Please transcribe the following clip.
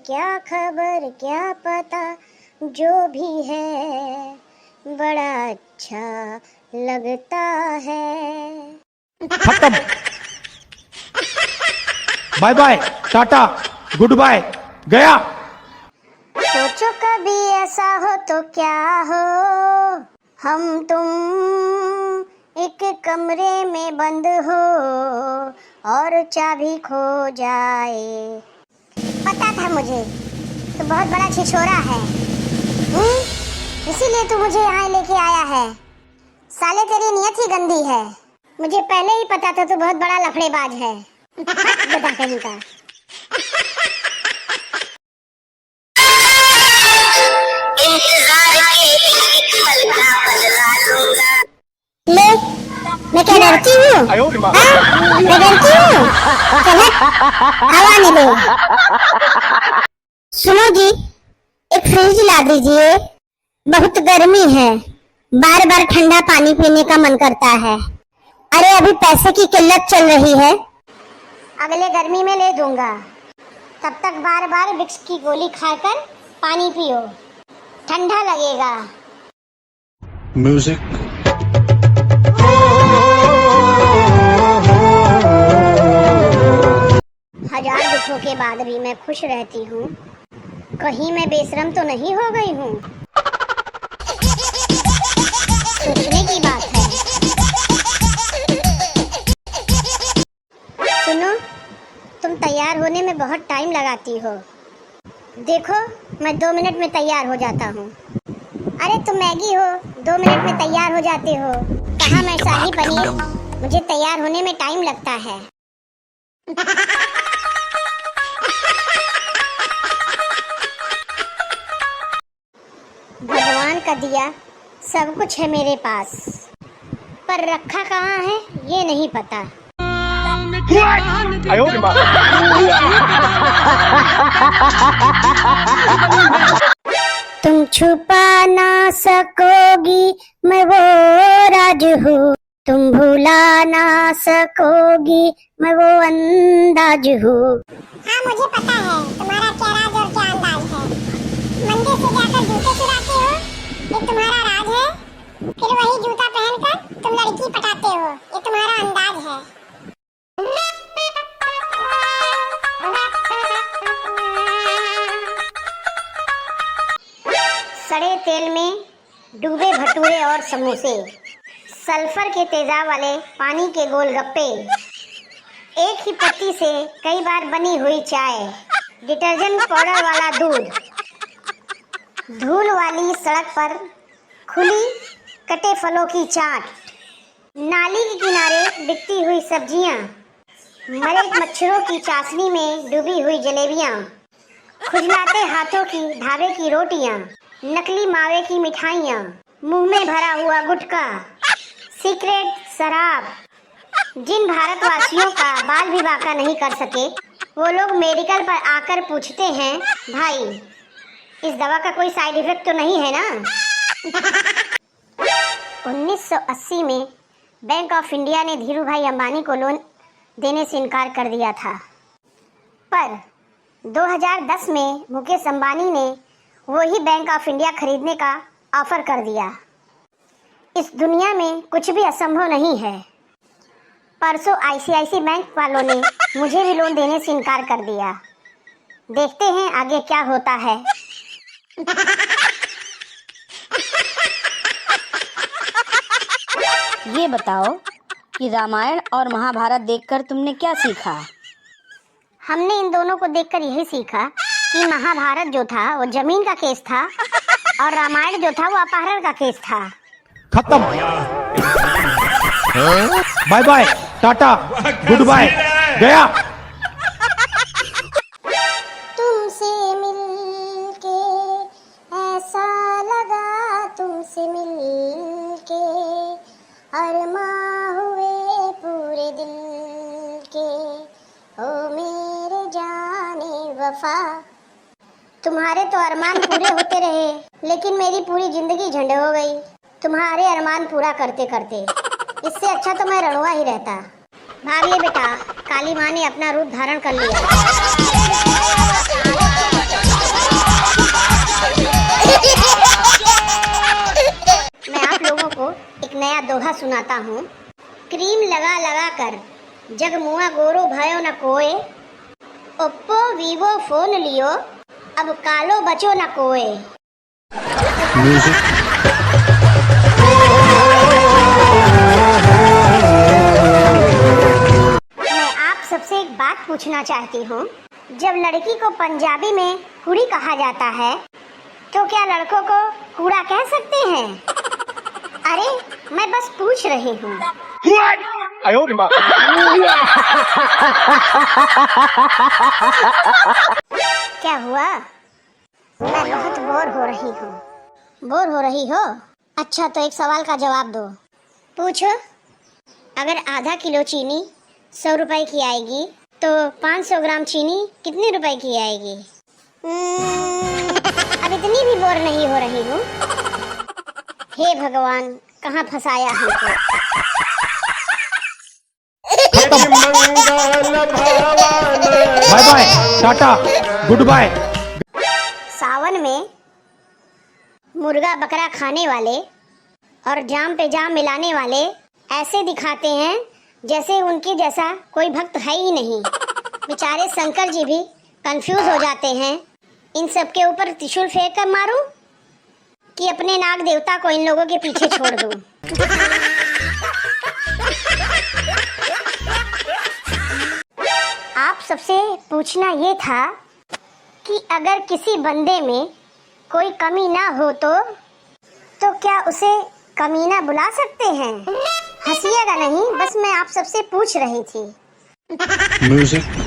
क्या खबर क्या पता, जो भी है बड़ा अच्छा लगता है। खत्म। Bye bye, tata, goodbye, गया। सोचो कभी ऐसा हो तो क्या हो, हम तुम एक कमरे में बंद हो और चाबी खो जाए। पता था मुझे तू बहुत बड़ा छिछोरा है, इसीलिए तू मुझे यहाँ लेके आया है। साले तेरी नियत ही गंदी है, मुझे पहले ही पता था तू बहुत बड़ा लफड़ेबाज है। बता कहीं का। मैं क्या डरती हूँ? मैं डरती हूँ? हवा नहीं लो। सुनो जी, एक फ्रिज ला दीजिए, बहुत गर्मी है, बार बार ठंडा पानी पीने का मन करता है। अरे अभी पैसे की किल्लत चल रही है, अगले गर्मी में ले दूंगा। तब तक बार बार विक्स की गोली खाकर पानी पियो, ठंडा लगेगा। म्यूजिक। हजार दुखों के बाद भी मैं खुश रहती हूँ, कहीं मैं बेशरम तो नहीं हो गई हूँ। सोचने की बात है। सुनो, तुम तैयार होने में बहुत टाइम लगाती हो। देखो मैं 2 मिनट में तैयार हो जाता हूँ। अरे तुम मैगी हो, 2 मिनट में तैयार हो जाते हो। कहाँ मैं शाही पनीर, मुझे तैयार होने में टाइम लगता है। भगवान का दिया सब कुछ है मेरे पास, पर रखा कहाँ है ये नहीं पता। तुम छुपा ना सकोगी मैं वो राज हूँ, तुम भुला ना सकोगी मैं वो अंदाज हूँ। हाँ मुझे पता है तुम्हारा क्या राज और क्या अंदाज है। मंदिर से जाकर जूते चुराते हो, ये तुम्हारा राज है। फिर वही जूता पहनकर तुम लड़की पटाते हो, ये तुम्हारा अंदाज है। सड़े तेल में डूबे भटूरे और समोसे, सल्फर के तेजाब वाले पानी के गोलगप्पे, एक ही पत्ती से कई बार बनी हुई चाय, डिटर्जेंट पाउडर वाला दूध, धूल वाली सड़क पर खुली कटे फलों की चाट, नाली के किनारे बिकती हुई सब्जियां, मरे मच्छरों की चाशनी में डूबी हुई जलेबियां, खुजलाते हाथों की ढाबे की रोटियां, नकली मावे की मिठाइयाँ, मुंह में भरा हुआ गुटखा, सीक्रेट शराब। जिन भारतवासियों का बाल भी बांका नहीं कर सके, वो लोग मेडिकल पर आकर पूछते हैं, भाई इस दवा का कोई साइड इफेक्ट तो नहीं है ना? 1980 में बैंक ऑफ इंडिया ने धीरू भाई अंबानी को लोन देने से इनकार कर दिया था, पर 2010 में मुकेश अंबानी ने वही बैंक ऑफ इंडिया खरीदने का ऑफर कर दिया। इस दुनिया में कुछ भी असंभव नहीं है। परसों आईसीआईसी बैंक वालों ने मुझे भी लोन देने से इनकार कर दिया। देखते हैं आगे क्या होता है। ये बताओ कि रामायण और महाभारत देखकर तुमने क्या सीखा? हमने इन दोनों को देखकर यही सीखा कि महाभारत जो था वो जमीन का केस था और रामायण जो था वो अपहरण का केस था। खत्म। Bye bye, tata, goodbye, गया। तुमसे मिलके ऐसा लगा, तुमसे मिलके अरमां हुए पूरे दिल के, ओ मेरे जाने वफा। तुम्हारे तो अरमान पूरे होते रहे, लेकिन मेरी पूरी जिंदगी झंड हो गई तुम्हारे अरमान पूरा करते करते। इससे अच्छा तो मैं रणुआ ही रहता। भाग ले बेटा, काली माँ ने अपना रूप धारण कर लिया। सुनाता हूँ। क्रीम लगा लगा कर जग मुआ गोरो भयो न कोए, ओप्पो वीवो फोन लियो अब कालो बचो न कोए। मैं आप सबसे एक बात पूछना चाहती हूँ, जब लड़की को पंजाबी में कुड़ी कहा जाता है तो क्या लड़कों को कूड़ा कह सकते हैं? अरे मैं बस पूछ रही हूँ। क्या हुआ? मैं बहुत बोर हो रही हूँ। बोर हो रही हो? अच्छा तो एक सवाल का जवाब दो। पूछो। अगर आधा किलो चीनी 100 रुपए की आएगी तो 500 ग्राम चीनी कितने रुपए की आएगी? अब इतनी भी बोर नहीं हो रही हूँ। हे भगवान, कहाँ फंसाया हमको। Bye bye, tata, goodbye. Sawan में मुर्गा बकरा खाने वाले और जाम पे जाम मिलाने वाले ऐसे दिखाते हैं जैसे उनके जैसा कोई भक्त है ही नहीं। बेचारे शंकर जी भी कंफ्यूज हो जाते हैं, इन सब के ऊपर त्रिशूल फेंक कर मारूं कि अपने नाग देवता को इन लोगों के पीछे छोड़ दूं। आप सबसे पूछना ये था कि अगर किसी बंदे में कोई कमी ना हो तो क्या उसे कमीना बुला सकते हैं? हंसिएगा नहीं, बस मैं आप सबसे पूछ रही थी। Music.